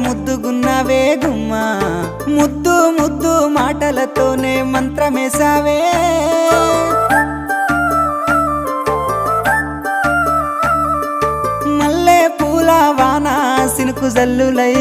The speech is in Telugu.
ముద్దుగున్నావే గుమ్మా ముద్దు ముద్దు మాటలతోనే మంత్రమేసావే మల్లె పూల వాన సినుకు జల్లులై